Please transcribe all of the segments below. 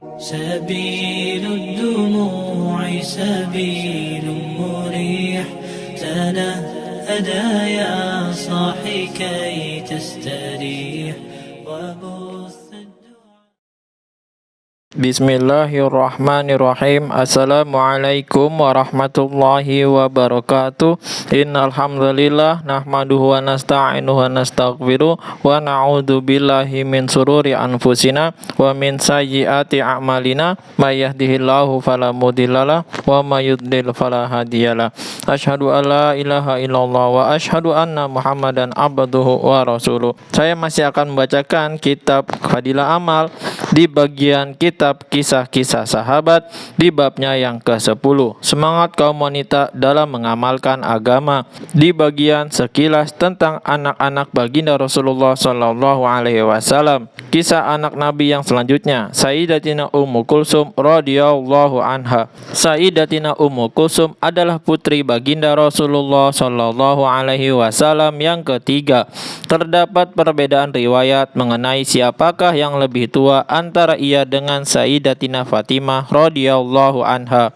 سبيل الدموع سبيل مريح تنهدى يا صاحي كي تستريح Bismillahirrahmanirrahim. Assalamualaikum warahmatullahi wabarakatuh. Innal hamdalillah nahmaduhu wa nasta'inuhu wa nastaghfiruh wa na'udzu billahi min sururi anfusina wa min sayyiati a'malina may yahdihillahu fala mudhillalah wa may yudlil fala hadiyalah. Asyhadu an la ilaha illallah wa asyhadu anna Muhammadan abduhu wa rasuluh. Saya masih akan membacakan kitab Fadilah Amal di bagian kitab kisah-kisah sahabat di babnya yang ke-10, semangat kaum wanita dalam mengamalkan agama, di bagian sekilas tentang anak-anak baginda Rasulullah Shallallahu Alaihi Wasallam. Kisah anak Nabi yang selanjutnya, Sayyidatina Ummu Kulsum radhiyallahu anha. Sayyidatina Ummu Kulsum adalah putri baginda Rasulullah Shallallahu Alaihi Wasallam yang ketiga. Terdapat perbedaan riwayat mengenai siapakah yang lebih tua antara ia dengan Sayyidatina Fatimah radhiyallahu anha.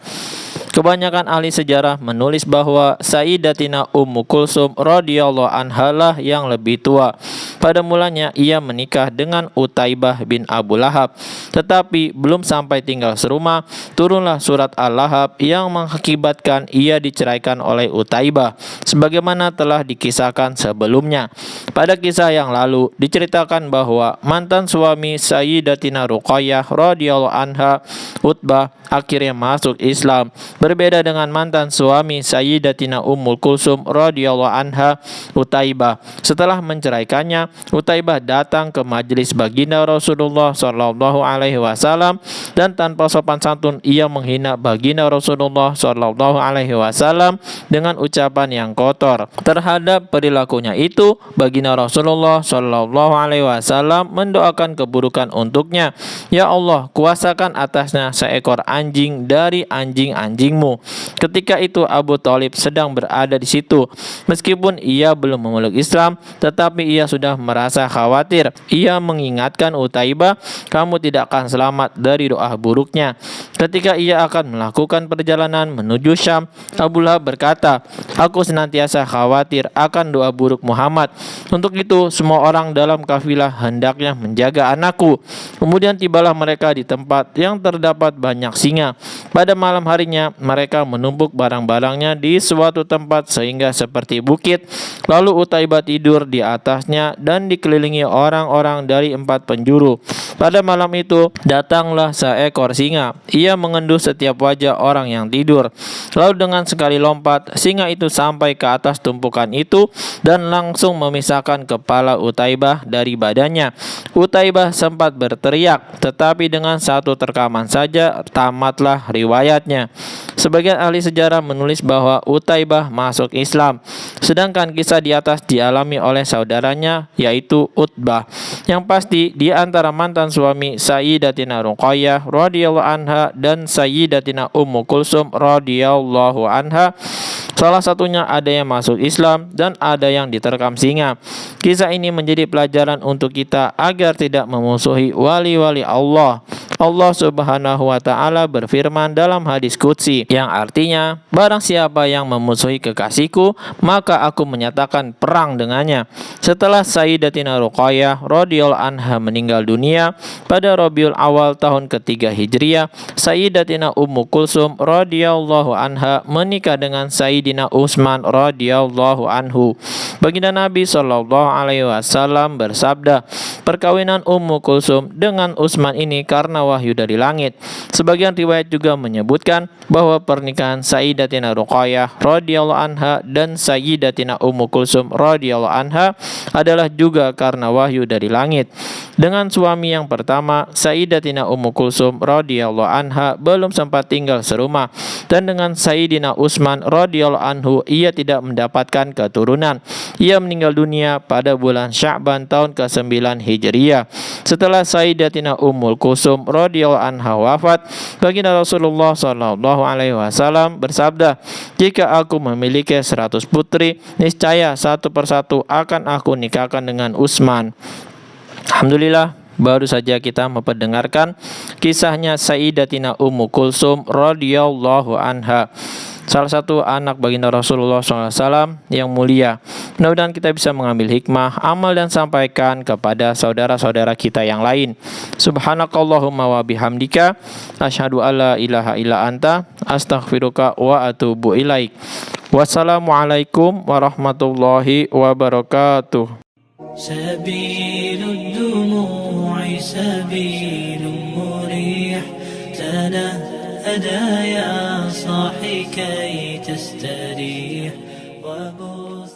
Kebanyakan ahli sejarah menulis bahwa Sayyidatina Ummu Kulsum radhiyallahu anha lah yang lebih tua. Pada mulanya ia menikah dengan Utaibah bin Abu Lahab, tetapi belum sampai tinggal serumah, turunlah surat Al-Lahab yang mengakibatkan ia diceraikan oleh Utaibah, sebagaimana telah dikisahkan sebelumnya. Pada kisah yang lalu diceritakan bahwa mantan suami Sayyidatina Ruqayyah radhiyallahu anha, Utbah, akhirnya masuk Islam. Berbeda dengan mantan suami Sayyidatina Ummul Kulsum radhiyallahu anha, Utaibah. Setelah menceraikannya, Utaibah datang ke majelis baginda Rasulullah sallallahu alaihi wasallam dan tanpa sopan santun ia menghina baginda Rasulullah sallallahu alaihi wasallam dengan ucapan yang kotor. Terhadap perilakunya itu, baginda Rasulullah sallallahu alaihi wasallam mendoakan keburukan untuknya. Ya Allah, kuasakan atasnya seekor anjing dari anjing-anjingmu. Ketika itu Abu Thalib sedang berada di situ. Meskipun ia belum memeluk Islam, tetapi ia sudah merasa khawatir. Ia mengingatkan Utaibah, kamu tidak akan selamat dari doa buruknya. Ketika ia akan melakukan perjalanan menuju Syam, Abu Lahab berkata, aku senantiasa khawatir akan doa buruk Muhammad. Untuk itu semua orang dalam kafilah hendaknya menjaga anakku. Kemudian tibalah mereka di tempat yang terdapat banyak singa. Pada malam harinya mereka menumpuk barang-barangnya di suatu tempat sehingga seperti bukit. Lalu Utaibah tidur di atasnya dan dikelilingi orang-orang dari 4 penjuru. Pada malam itu datanglah seekor singa. Ia mengendus setiap wajah orang yang tidur. Lalu dengan sekali lompat singa itu sampai ke atas tumpukan itu dan langsung memisahkan kepala Utaibah dari badannya. Utaibah sempat berteriak, tetapi dengan satu terkaman saja tamatlah riwayatnya. Sebagian ahli sejarah menulis bahwa Utaibah masuk Islam, sedangkan kisah di atas dialami oleh saudaranya yaitu Utbah. Yang pasti di antara mantan suami Sayyidatina Ruqayyah radhiyallahu anha dan Sayyidatina Ummu Kulsum radhiyallahu anha, salah satunya ada yang masuk Islam dan ada yang diterkam singa. Kisah ini menjadi pelajaran untuk kita agar tidak memusuhi wali-wali Allah. Allah Subhanahu wa Ta'ala berfirman dalam hadis qudsi yang artinya, barang siapa yang memusuhi kekasihku, maka aku menyatakan perang dengannya. Setelah Sayyidatina Ruqayyah radhiyallahu anha meninggal dunia pada Rabiul Awal tahun ketiga Hijriah, Sayyidatina Ummu Kulsum radhiyallahu anha menikah dengan Sayyidina Utsman radhiyallahu anhu. Baginda Nabi sallallahu alaihi wasallam bersabda, perkawinan Ummu Kulsum dengan Utsman ini karena wahyu dari langit. Sebagian riwayat juga menyebutkan bahwa pernikahan Sayyidatina Ruqayyah radhiyallahu anha dan Sayyidatina Ummu Kulsum radhiyallahu anha adalah juga karena wahyu dari langit. Dengan suami yang pertama, Sayyidatina Ummu Kulsum radhiyallahu anha belum sempat tinggal serumah, dan dengan Sayyidina Utsman radhiyallahu anhu ia tidak mendapatkan keturunan. Ia meninggal dunia pada bulan Sya'ban tahun ke-9 Hijriah. Setelah Sayyidatina Ummul Kulsum radhiyallahu anha wafat, baginda Rasulullah sallallahu alaihi wasallam bersabda, jika aku memiliki 100 putri, niscaya satu persatu akan aku nikahkan dengan Utsman. Alhamdulillah, Baru saja kita memperdengarkan kisahnya Sayyidatina Ummu Kulsum radhiyallahu anha, salah satu anak baginda Rasulullah SAW yang mulia. Mudah-mudahan kita bisa mengambil hikmah, amal dan sampaikan kepada saudara-saudara kita yang lain. Subhanakallahumma wa bihamdika asyhadu alla ilaha illa anta astaghfiruka wa atubu ilaik. Wassalamualaikum warahmatullahi wabarakatuh. سبيل الدموع سبيل مريح تنهدى يا صاحي كي تستريح وبث